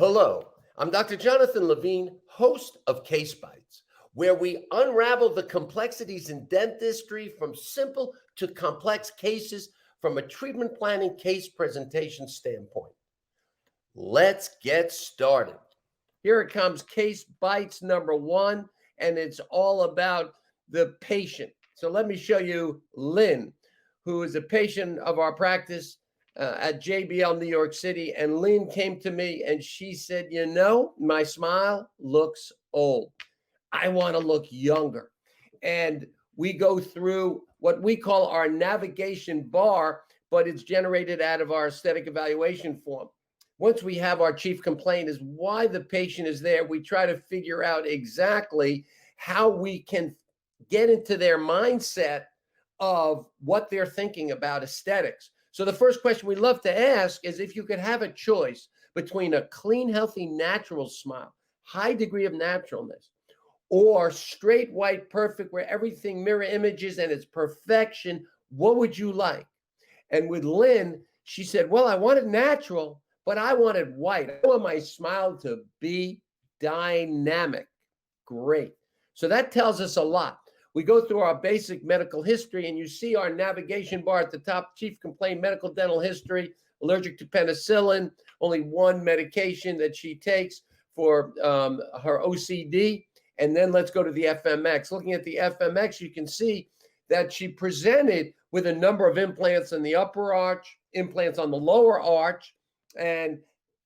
Hello, I'm Dr. Jonathan Levine, host of Case Bytes, where we unravel the complexities in dentistry from simple to complex cases from a treatment planning case presentation standpoint. Let's get started. Here it comes, Case Bytes number 1, and it's all about the patient. So let me show you Lynn, who is a patient of our practice at JBL New York City. And Lynn came to me and she said, you know, my smile looks old. I want to look younger. And we go through what we call our navigation bar, but it's generated out of our aesthetic evaluation form. Once we have our chief complaint is why the patient is there, we try to figure out exactly how we can get into their mindset of what they're thinking about aesthetics. So the first question we love to ask is if you could have a choice between a clean, healthy, natural smile, high degree of naturalness, or straight, white, perfect, where everything mirror images and it's perfection, what would you like? And with Lynn, she said, well, I want it natural, but I want it white. I want my smile to be dynamic. Great. So that tells us a lot. We go through our basic medical history and you see our navigation bar at the top, chief complaint, medical dental history, allergic to penicillin, only one medication that she takes for her OCD. And then let's go to the FMX. Looking at the FMX, you can see that she presented with a number of implants in the upper arch, implants on the lower arch. And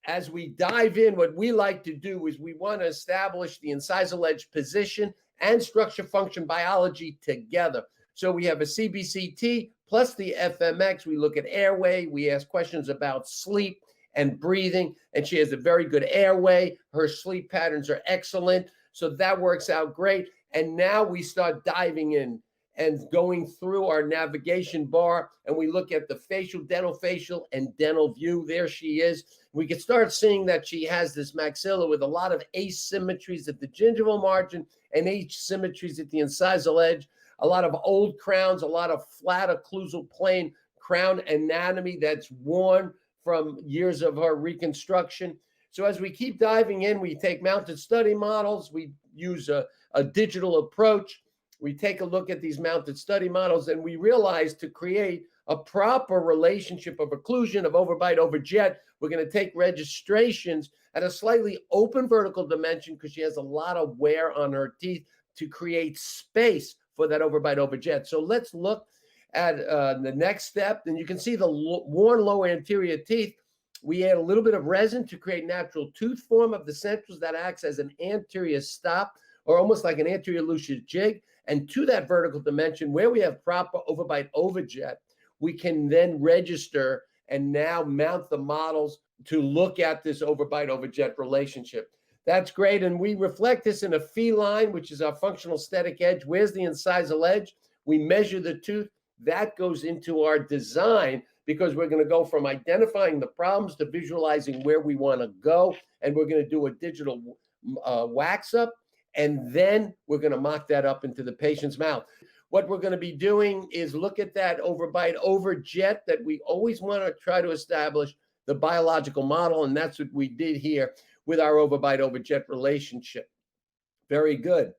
as we dive in, what we like to do is we want to establish the incisal edge position and structure function biology together. So we have a CBCT plus the FMX. We look at airway. We ask questions about sleep and breathing. And she has a very good airway. Her sleep patterns are excellent. So that works out great. And now we start diving in and going through our navigation bar, and we look at the facial, and dental view. There she is. We can start seeing that she has this maxilla with a lot of asymmetries at the gingival margin and asymmetries at the incisal edge, a lot of old crowns, a lot of flat occlusal plane crown anatomy that's worn from years of her reconstruction. So as we keep diving in, we take mounted study models, we use a digital approach. We take a look at these mounted study models and we realize to create a proper relationship of occlusion, of overbite, overjet, we're going to take registrations at a slightly open vertical dimension because she has a lot of wear on her teeth to create space for that overbite, overjet. So let's look at the next step. And you can see the worn lower anterior teeth. We add a little bit of resin to create natural tooth form of the centrals that acts as an anterior stop or almost like an anterior lucius jig. And to that vertical dimension where we have proper overbite overjet, we can then register and now mount the models to look at this overbite overjet relationship. That's great. And we reflect this in a feline, which is our functional aesthetic edge. Where's the incisal edge? We measure the tooth. That goes into our design because we're going to go from identifying the problems to visualizing where we want to go. And we're going to do a digital wax up. And then we're going to mock that up into the patient's mouth. What we're going to be doing is look at that overbite overjet that we always want to try to establish the biological model. And that's what we did here with our overbite overjet relationship. Very good.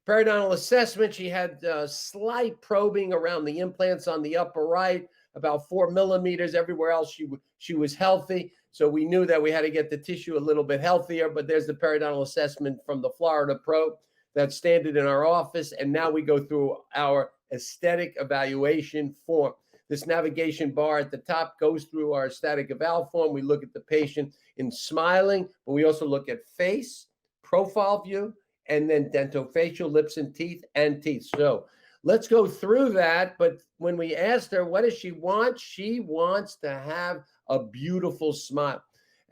Periodontal assessment, she had slight probing around the implants on the upper right, about 4 millimeters. Everywhere else she was healthy. So we knew that we had to get the tissue a little bit healthier, but there's the periodontal assessment from the Florida probe that's standard in our office. And now we go through our aesthetic evaluation form. This navigation bar at the top goes through our aesthetic eval form. We look at the patient in smiling, but we also look at face, profile view, and then dentofacial, lips and teeth, and teeth. So let's go through that. But when we asked her, what does she want? She wants to have a beautiful smile.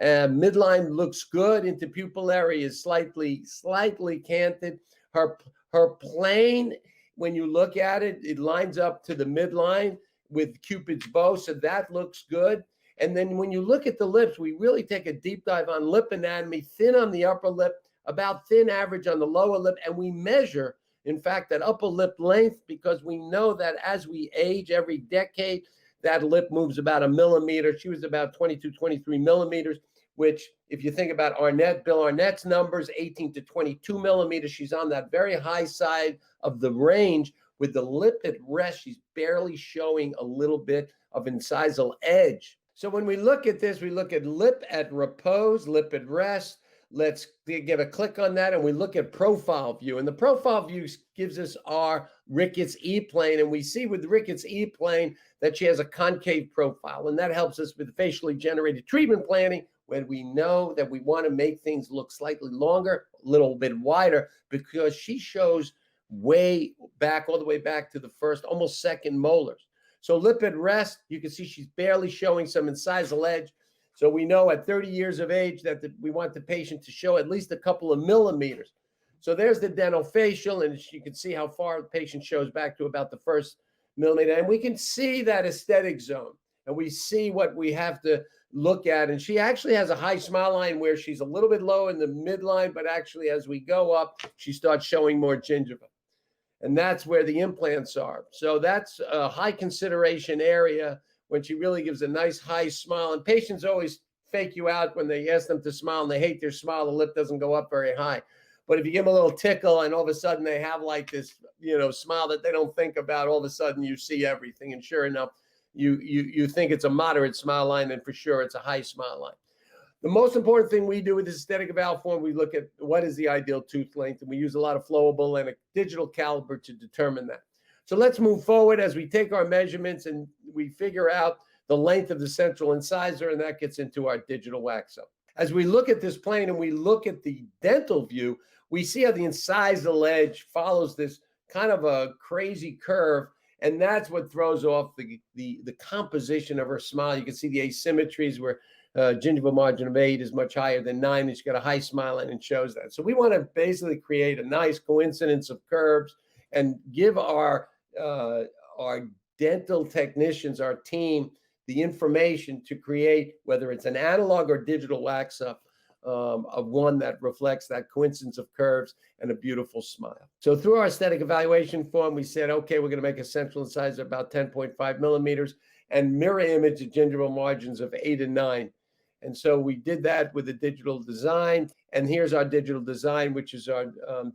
Midline looks good. Interpupillary is slightly canted. Her plane, when you look at it, it lines up to the midline with Cupid's bow. So that looks good. And then when you look at the lips, we really take a deep dive on lip anatomy, thin on the upper lip, about thin average on the lower lip. And we measure, in fact, that upper lip length because we know that as we age every decade, that lip moves about 1 millimeter. She was about 22, 23 millimeters. which if you think about Bill Arnett's numbers, 18 to 22 millimeters, she's on that very high side of the range. With the lip at rest, she's barely showing a little bit of incisal edge. So when we look at this, we look at lip at repose, lip at rest. Let's give a click on that, and we look at profile view. And the profile view gives us our Ricketts E-plane, and we see with the Ricketts E-plane that she has a concave profile, and that helps us with facially generated treatment planning when we know that we want to make things look slightly longer, a little bit wider, because she shows way back, all the way back to the first, almost second molars. So lip at rest, you can see she's barely showing some incisal edge. So we know at 30 years of age that we want the patient to show at least a couple of millimeters. So there's the dentofacial, and you can see how far the patient shows back to about the first millimeter. And we can see that aesthetic zone, and we see what we have to look at. And she actually has a high smile line where she's a little bit low in the midline, but actually as we go up, she starts showing more gingival. And that's where the implants are. So that's a high consideration area when she really gives a nice high smile. And patients always fake you out when they ask them to smile and they hate their smile. The lip doesn't go up very high. But if you give them a little tickle and all of a sudden they have like this, smile that they don't think about, all of a sudden you see everything. And sure enough, you think it's a moderate smile line, and for sure it's a high smile line. The most important thing we do with this aesthetic eval form, we look at what is the ideal tooth length, and we use a lot of flowable and a digital caliper to determine that. So let's move forward as we take our measurements and we figure out the length of the central incisor, and that gets into our digital wax up. As we look at this plane and we look at the dental view, we see how the incisal edge follows this kind of a crazy curve, and that's what throws off the composition of her smile. You can see the asymmetries where gingival margin of 8 is much higher than 9, and she's got a high smile line and shows that. So we want to basically create a nice coincidence of curves and give our dental technicians, our team, the information to create, whether it's an analog or digital wax up, of one that reflects that coincidence of curves and a beautiful smile. So through our aesthetic evaluation form, we said, okay, we're going to make a central incisor about 10.5 millimeters and mirror image the gingival margins of 8 and 9. And so we did that with a digital design. And here's our digital design, which is our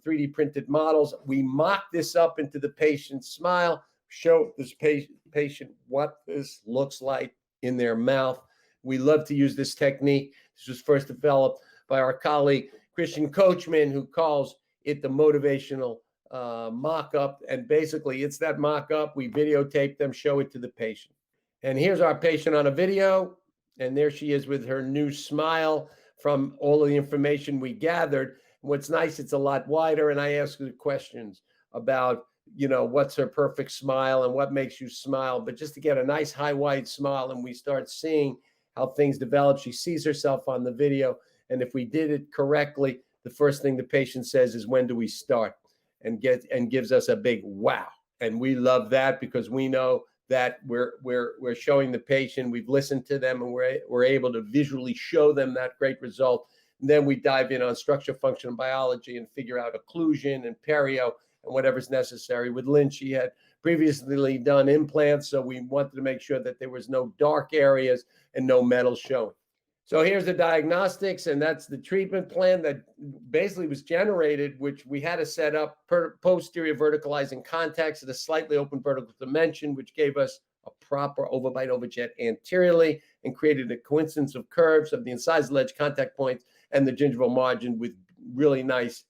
3D printed models. We mock this up into the patient's smile, show this patient what this looks like in their mouth. We love to use this technique. This was first developed by our colleague, Christian Coachman, who calls it the motivational mock-up. And basically, it's that mock-up. We videotape them, show it to the patient. And here's our patient on a video. And there she is with her new smile from all of the information we gathered. What's nice, it's a lot wider. And I ask her questions about, what's her perfect smile and what makes you smile. But just to get a nice high wide smile, and we start seeing how things develop. She sees herself on the video. And if we did it correctly, the first thing the patient says is, when do we start? And gives us a big wow. And we love that because we know that we're showing the patient, we've listened to them, and we're able to visually show them that great result. And then we dive in on structure, function, and biology and figure out occlusion and perio and whatever's necessary. With Lynn, she had previously done implants, so we wanted to make sure that there was no dark areas and no metal showing. So here's the diagnostics, and that's the treatment plan that basically was generated, which we had to set up posterior verticalizing contacts at a slightly open vertical dimension, which gave us a proper overbite overjet anteriorly and created a coincidence of curves of the incisal edge contact points and the gingival margin with really nice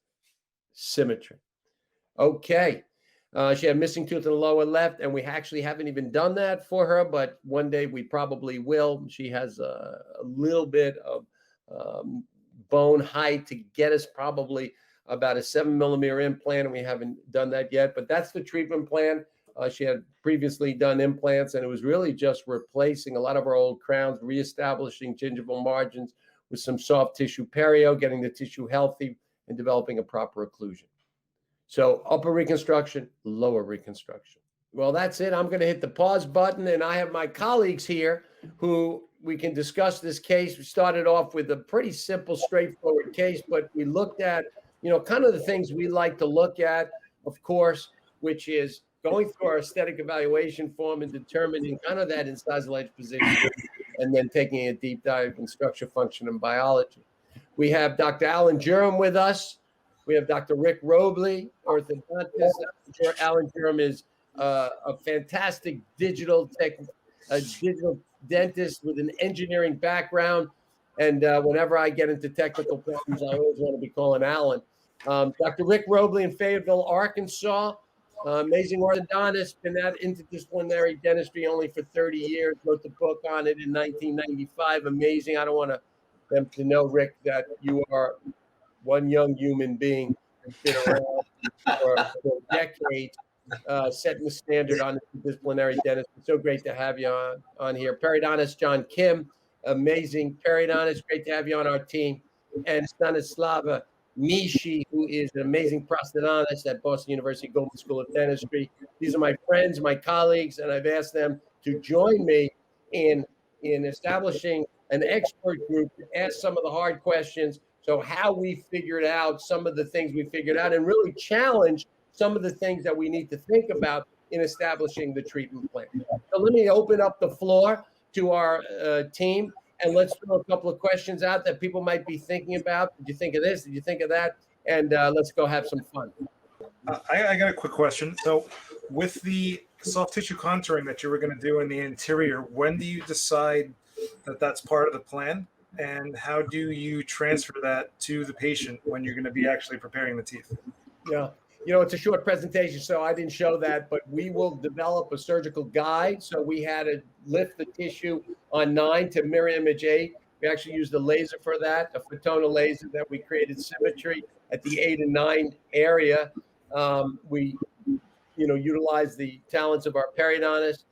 symmetry. Okay. She had missing tooth in the lower left, and we actually haven't even done that for her, but one day we probably will. She has a little bit of bone height to get us probably about a 7 millimeter implant, and we haven't done that yet, but that's the treatment plan. She had previously done implants, and it was really just replacing a lot of our old crowns, reestablishing gingival margins with some soft tissue perio, getting the tissue healthy, and developing a proper occlusion. So upper reconstruction, lower reconstruction. Well, that's it. I'm going to hit the pause button, and I have my colleagues here who we can discuss this case. We started off with a pretty simple, straightforward case, but we looked at, kind of the things we like to look at, of course, which is going through our aesthetic evaluation form and determining kind of that incisal edge position. and then taking a deep dive in structure, function, and biology. We have Dr. Alan Jerem with us. We have Dr. Rick Robley, orthodontist. Alan Jerem is a fantastic digital dentist with an engineering background. And whenever I get into technical problems, I always want to be calling Alan. Dr. Rick Robley in Fayetteville, Arkansas. Amazing orthodontist, been at interdisciplinary dentistry only for 30 years, wrote the book on it in 1995. Amazing. I don't want them to know, Rick, that you are one young human being that's been around for decades, setting the standard on interdisciplinary dentistry. So great to have you on here. Periodontist John Kim, amazing periodontist. Great to have you on our team. And Stanislava Mishi, who is an amazing prosthodontist at Boston University Goldman School of Dentistry. These are my friends, my colleagues, and I've asked them to join me in establishing an expert group to ask some of the hard questions. So how we figured out some of the things we figured out and really challenge some of the things that we need to think about in establishing the treatment plan. So let me open up the floor to our team. And let's throw a couple of questions out that people might be thinking about. Did you think of this? Did you think of that? And let's go have some fun. I got a quick question. So with the soft tissue contouring that you were going to do in the interior, when do you decide that that's part of the plan? And how do you transfer that to the patient when you're going to be actually preparing the teeth? Yeah. It's a short presentation, so I didn't show that, but we will develop a surgical guide. So we had to lift the tissue on 9 to mirror image 8. We actually used a laser for that, a photonal laser that we created symmetry at the 8 and 9 area. We, utilized the talents of our periodontist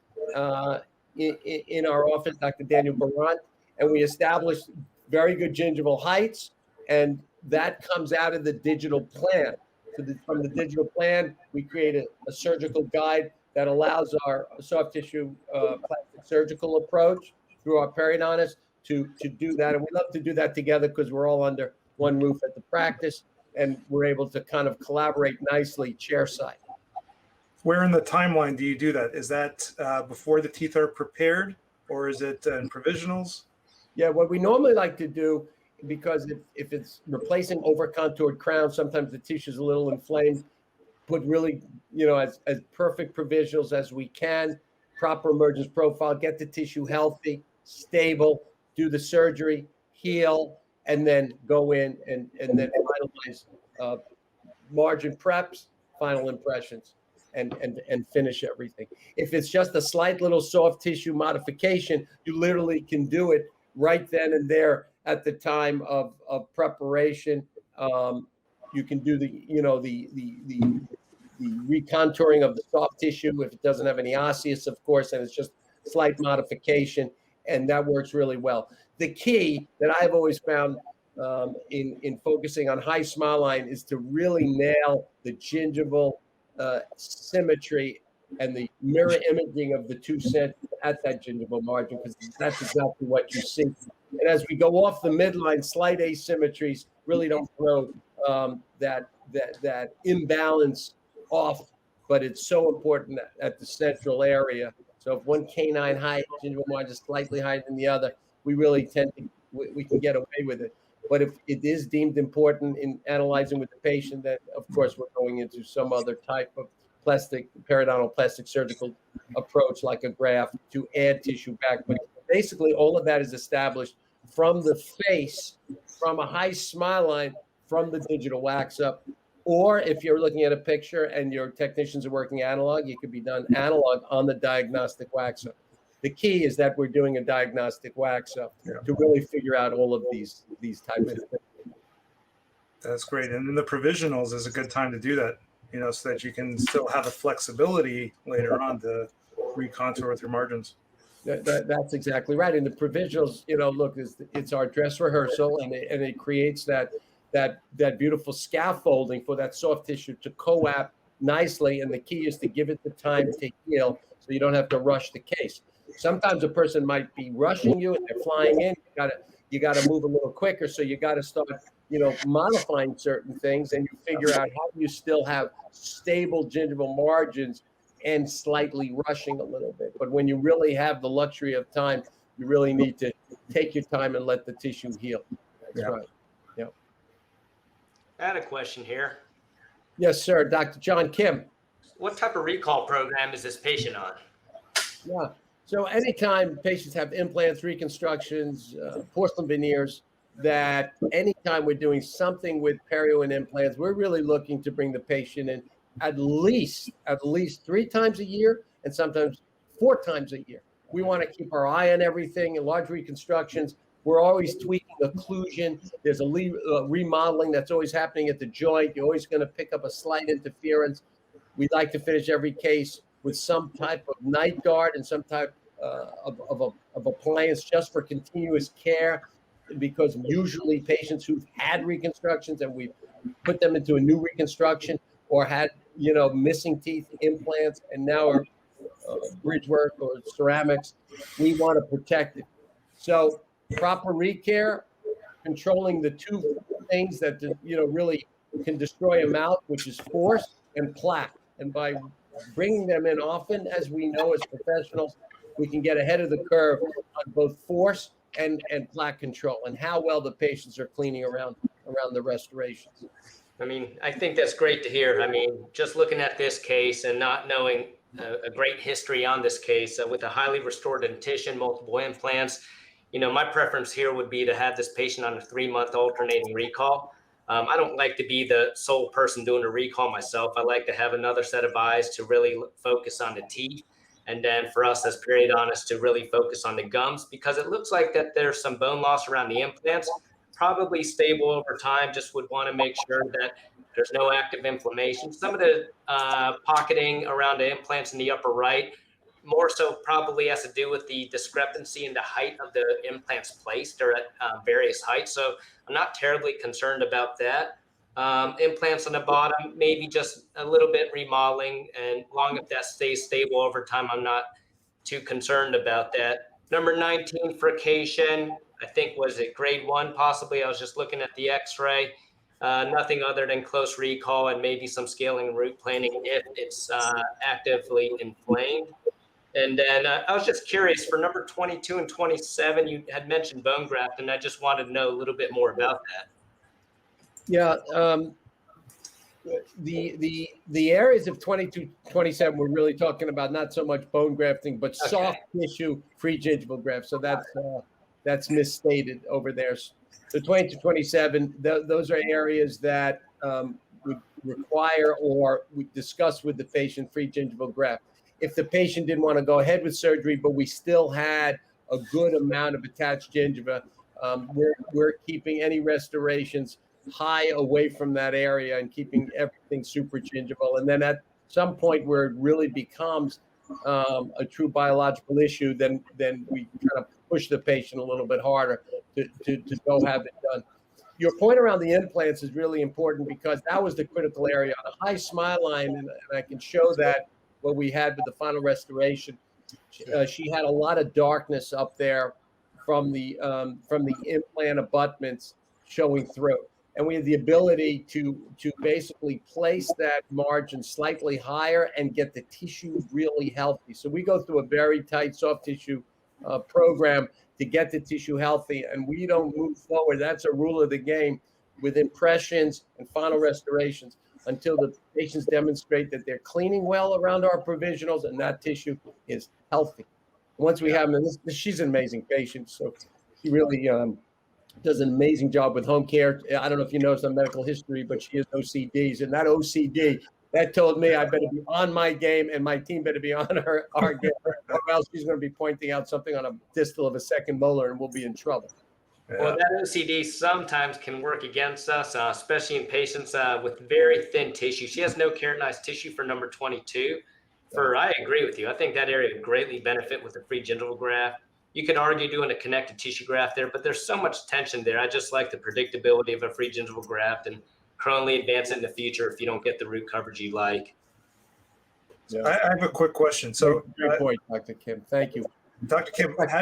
in our office, Dr. Daniel Barant, and we established very good gingival heights, and that comes out of the digital plan. So from the digital plan, we create a surgical guide that allows our soft tissue plastic surgical approach through our periodontist to do that. And we love to do that together because we're all under one roof at the practice, and we're able to kind of collaborate nicely chair side. Where in the timeline do you do that? Is that before the teeth are prepared, or is it in provisionals? Yeah, what we normally like to do, because if it's replacing over-contoured crowns, sometimes the tissue is a little inflamed, put really, as perfect provisionals as we can, proper emergence profile, get the tissue healthy, stable, do the surgery, heal, and then go in and then finalize margin preps, final impressions, and finish everything. If it's just a slight little soft tissue modification, you literally can do it right then and there at the time of preparation. You can do the recontouring of the soft tissue if it doesn't have any osseous, of course, and it's just slight modification, and that works really well. The key that I've always found in focusing on high smile line is to really nail the gingival symmetry and the mirror imaging of the two centers at that gingival margin, because that's exactly what you see. And as we go off the midline, slight asymmetries really don't throw that imbalance off, but it's so important at the central area. So if one canine height, gingival margin is slightly higher than the other, we really we can get away with it. But if it is deemed important in analyzing with the patient, then of course we're going into some other type of periodontal plastic surgical approach like a graft to add tissue back. But basically all of that is established from the face, from a high smile line, from the digital wax up. Or if you're looking at a picture and your technicians are working analog, it could be done analog on the diagnostic wax up. The key is that we're doing a diagnostic wax up to really figure out all of these types of things. That's great. And then the provisionals is a good time to do that, so that you can still have the flexibility later on to recontour with your margins. That's exactly right. And the provisionals, look, it's our dress rehearsal, and it creates that beautiful scaffolding for that soft tissue to co-ap nicely. And the key is to give it the time to heal, so you don't have to rush the case. Sometimes a person might be rushing you and they're flying in. You got to move a little quicker, so you got to start, modifying certain things, and you figure out how you still have stable gingival margins and slightly rushing a little bit. But when you really have the luxury of time, you really need to take your time and let the tissue heal. That's right. Yeah. I had a question here. Yes, sir. Dr. John Kim. What type of recall program is this patient on? Yeah. So anytime patients have implants, reconstructions, porcelain veneers, that anytime we're doing something with perio and implants, we're really looking to bring the patient in at least 3 times a year and sometimes 4 times a year. We want to keep our eye on everything. In large reconstructions, we're always tweaking occlusion. There's a remodeling that's always happening at the joint. You're always going to pick up a slight interference. We like to finish every case with some type of night guard and some type of appliance just for continuous care, because usually patients who've had reconstructions and we put them into a new reconstruction or had, missing teeth, implants, and now are bridge work or ceramics, we want to protect it. So proper recare, controlling the 2 things that, really can destroy a mouth, which is force and plaque. And by bringing them in often, as we know as professionals, we can get ahead of the curve on both force and plaque control and how well the patients are cleaning around the restorations. I mean, I think that's great to hear. I mean, just looking at this case and not knowing a great history on this case with a highly restored dentition, multiple implants, my preference here would be to have this patient on a 3-month alternating recall. I don't like to be the sole person doing a recall myself. I like to have another set of eyes to really focus on the teeth. And then for us as periodontists to really focus on the gums, because it looks like that there's some bone loss around the implants, probably stable over time. Just would want to make sure that there's no active inflammation. Some of the pocketing around the implants in the upper right, more so probably has to do with the discrepancy in the height of the implants placed. They're at various heights. So I'm not terribly concerned about that. Implants on the bottom, maybe just a little bit remodeling, and long if that stays stable over time, I'm not too concerned about that. Number 19, frication, I think was it grade 1 possibly. I was just looking at the x-ray. Nothing other than close recall and maybe some scaling and root planing if it's actively inflamed. And then I was just curious for number 22 and 27, you had mentioned bone graft, and I just wanted to know a little bit more about that. Yeah, the areas of 22, 27, we're really talking about not so much bone grafting, but soft tissue free gingival graft. So that's misstated over there. So 22, 27, those are areas that would require or we discuss with the patient free gingival graft. If the patient didn't want to go ahead with surgery, but we still had a good amount of attached gingiva, we're keeping any restorations high away from that area and keeping everything super gingival. And then at some point where it really becomes a true biological issue, then we kind of push the patient a little bit harder to go have it done. Your point around the implants is really important because that was the critical area. On a high smile line, and I can show that what we had with the final restoration, she had a lot of darkness up there from the implant abutments showing through. And we had the ability to basically place that margin slightly higher and get the tissue really healthy. So we go through a very tight soft tissue program to get the tissue healthy, and we don't move forward. That's a rule of the game with impressions and final restorations until the patients demonstrate that they're cleaning well around our provisionals and that tissue is healthy. Once we have them, and she's an amazing patient, so she really does an amazing job with home care. I don't know if you know some medical history, but she has OCDs, and that OCD, that told me I better be on my game and my team better be on our game, or else she's going to be pointing out something on a distal of a second molar and we'll be in trouble. Well, that OCD sometimes can work against us, especially in patients with very thin tissue. She has no keratinized tissue for number 22. I agree with you. I think that area would greatly benefit with a free gingival graft. You can argue doing a connected tissue graft there, but there's so much tension there. I just like the predictability of a free gingival graft and chronally advance it in the future if you don't get the root coverage you like. Yeah. I have a quick question. So, great point, Dr. Kim. Thank you. Dr. Kim, how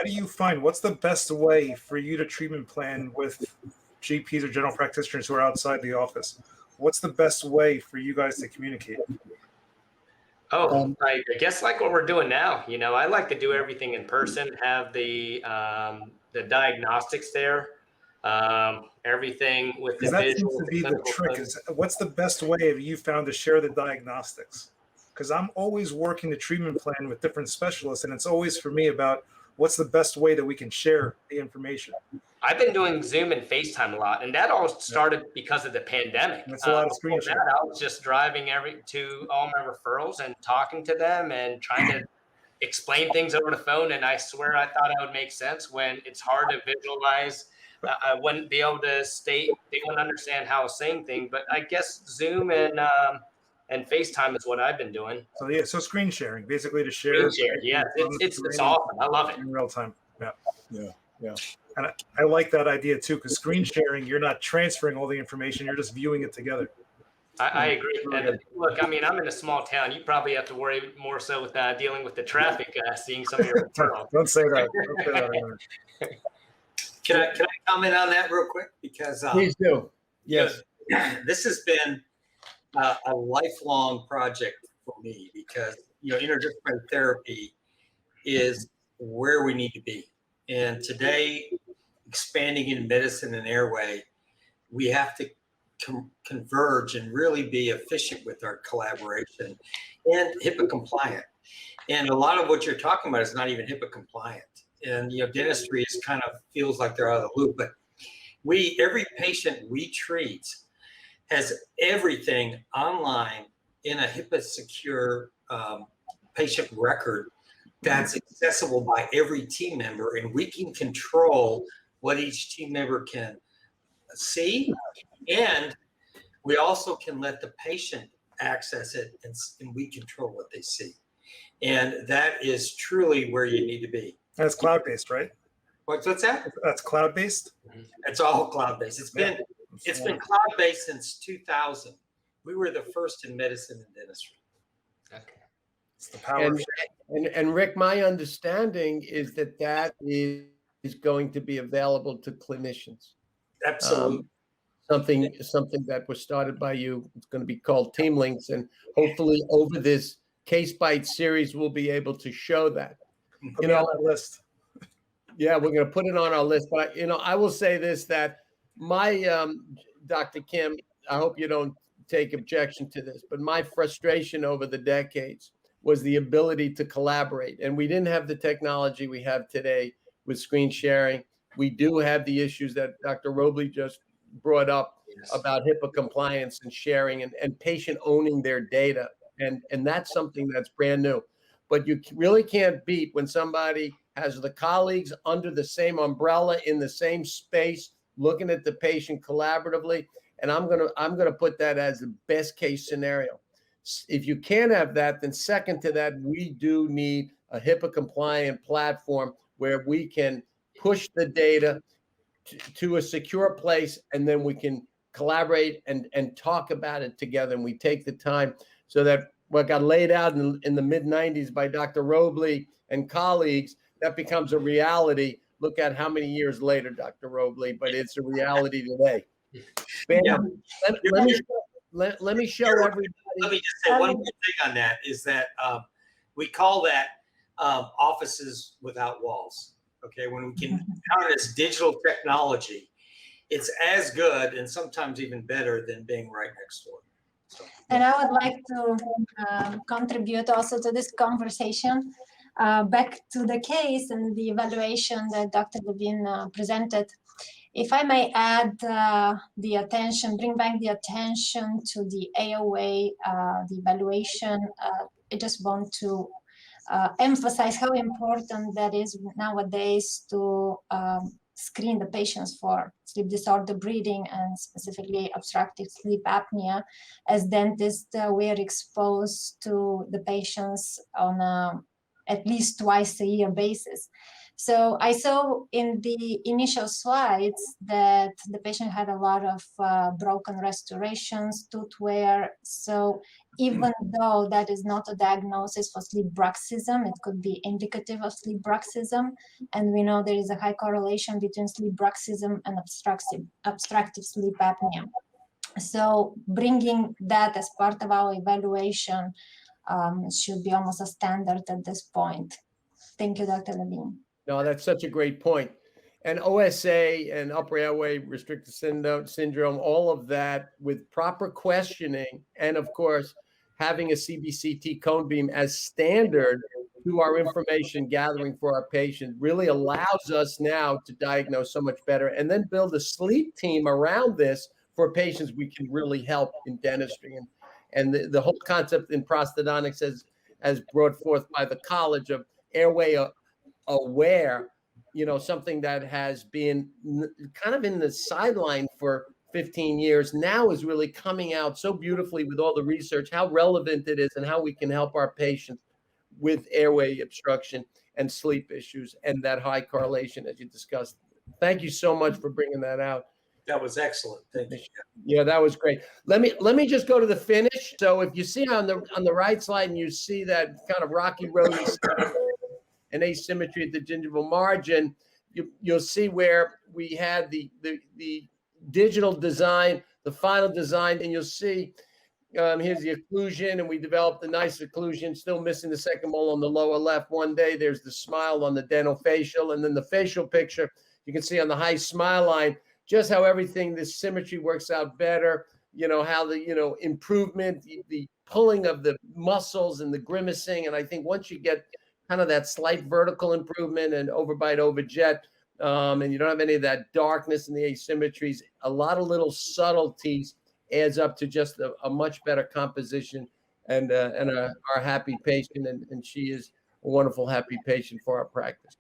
do you find, what's the best way for you to treatment plan with GPs or general practitioners who are outside the office? What's the best way for you guys to communicate? I guess like what we're doing now. You know, I like to do everything in person, have the diagnostics there, everything with the Because that seems visual, to the be the clinical trick. Is what's the best way have you found to share the diagnostics? Because I'm always working the treatment plan with different specialists, and it's always for me about what's the best way that we can share the information. I've been doing Zoom and FaceTime a lot, and that all started because of the pandemic. That's a lot of screen Before sharing. that, I was just driving to all my referrals and talking to them and trying to explain things over the phone. And I swear I thought I would make sense when it's hard to visualize. I wouldn't be able to state, they wouldn't understand how I was saying things. But I guess Zoom and FaceTime is what I've been doing. So yeah, so screen sharing, basically to share. Screen share, yeah, it's awesome. I love it. In real time. Yeah. Yeah. And I like that idea too, because screen sharing, you're not transferring all the information, you're just viewing it together. I agree. And look, I mean, I'm in a small town. You probably have to worry more so with dealing with the traffic, seeing some of your referrals. Don't say that. Don't say that. Can I comment on that real quick? Because Please do. Yes. this has been a lifelong project for me because interdisciplinary therapy is where we need to be. And today, expanding in medicine and airway, we have to converge and really be efficient with our collaboration and HIPAA compliant. And a lot of what you're talking about is not even HIPAA compliant. And dentistry is kind of feels like they're out of the loop. But every patient we treat has everything online in a HIPAA secure patient record that's accessible by every team member, and we can control what each team member can see, and we also can let the patient access it, and we control what they see. And that is truly where you need to be. And it's cloud-based, right? What's that? That's cloud-based? It's all cloud-based. It's been cloud-based since 2000. We were the first in medicine and dentistry. Okay. It's the power. And Rick, my understanding is that is going to be available to clinicians. Absolutely. Something that was started by you. It's going to be called Team Links, and hopefully over this Case Bytes series, we'll be able to show that. Put it on that list. Yeah, we're going to put it on our list. But I will say this: that my Dr. Kim, I hope you don't take objection to this, but my frustration over the decades was the ability to collaborate. And we didn't have the technology we have today with screen sharing. We do have the issues that Dr. Robley just brought up about HIPAA compliance and sharing and patient owning their data. And that's something that's brand new. But you really can't beat when somebody has the colleagues under the same umbrella in the same space, looking at the patient collaboratively. And I'm gonna put that as the best case scenario. If you can't have that, then second to that, we do need a HIPAA compliant platform where we can push the data to a secure place, and then we can collaborate and talk about it together. And we take the time so that what got laid out in the mid-90s by Dr. Robley and colleagues, that becomes a reality. Look at how many years later, Dr. Robley, but it's a reality today. Ben, Yeah. let me show everybody. Let me just say one more thing on that is that we call that offices without walls. Okay, when we can harness digital technology, it's as good and sometimes even better than being right next door. So, and I would like to contribute also to this conversation. Back to the case and the evaluation that Dr. Levine presented. If I may add bring back the attention to the Airway, the evaluation, I just want to emphasize how important that is nowadays to screen the patients for sleep disorder breathing and specifically obstructive sleep apnea. As dentists, we are exposed to the patients on at least twice a year basis. So I saw in the initial slides that the patient had a lot of broken restorations, tooth wear. So even though that is not a diagnosis for sleep bruxism, it could be indicative of sleep bruxism. And we know there is a high correlation between sleep bruxism and obstructive sleep apnea. So bringing that as part of our evaluation should be almost a standard at this point. Thank you, Dr. Levine. No, that's such a great point. And OSA and upper airway restricted syndrome, all of that with proper questioning, and of course, having a CBCT cone beam as standard to our information gathering for our patient really allows us now to diagnose so much better and then build a sleep team around this for patients we can really help in dentistry. And the whole concept in prosthodontics as brought forth by the College of Airway Aware, something that has been kind of in the sideline for 15 years now is really coming out so beautifully with all the research, how relevant it is and how we can help our patients with airway obstruction and sleep issues and that high correlation as you discussed. Thank you so much for bringing that out. That was excellent. Thank you. Yeah, that was great. Let me just go to the finish. So if you see on the right slide and you see that kind of rocky road and asymmetry at the gingival margin, you'll see where we had the digital design, the final design, and you'll see here's the occlusion, and we developed a nice occlusion, still missing the second mole on the lower left. One day there's the smile on the dental facial, and then the facial picture, you can see on the high smile line, just how everything, this symmetry works out better, how the, improvement, the pulling of the muscles and the grimacing. And I think once you get kind of that slight vertical improvement and overbite, overjet, and you don't have any of that darkness and the asymmetries, a lot of little subtleties adds up to just a much better composition and our happy patient. And she is a wonderful, happy patient for our practice.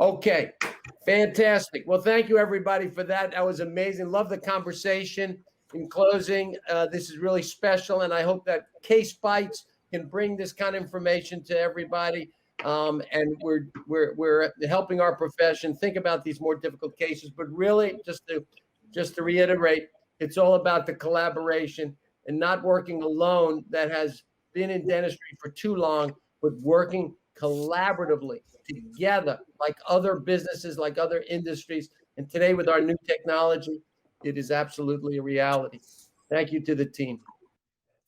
Okay, fantastic. Well, thank you, everybody, for that. That was amazing. Love the conversation. In closing, this is really special, and I hope that Case Bytes can bring this kind of information to everybody. And we're helping our profession think about these more difficult cases. But really, just to reiterate, it's all about the collaboration and not working alone. That has been in dentistry for too long, but working collaboratively together like other businesses, like other industries. And today with our new technology, it is absolutely a reality. Thank you to the team.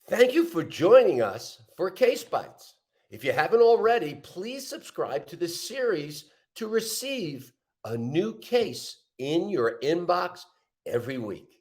Thank you for joining us for Case Bytes. If you haven't already, please subscribe to this series to receive a new case in your inbox every week.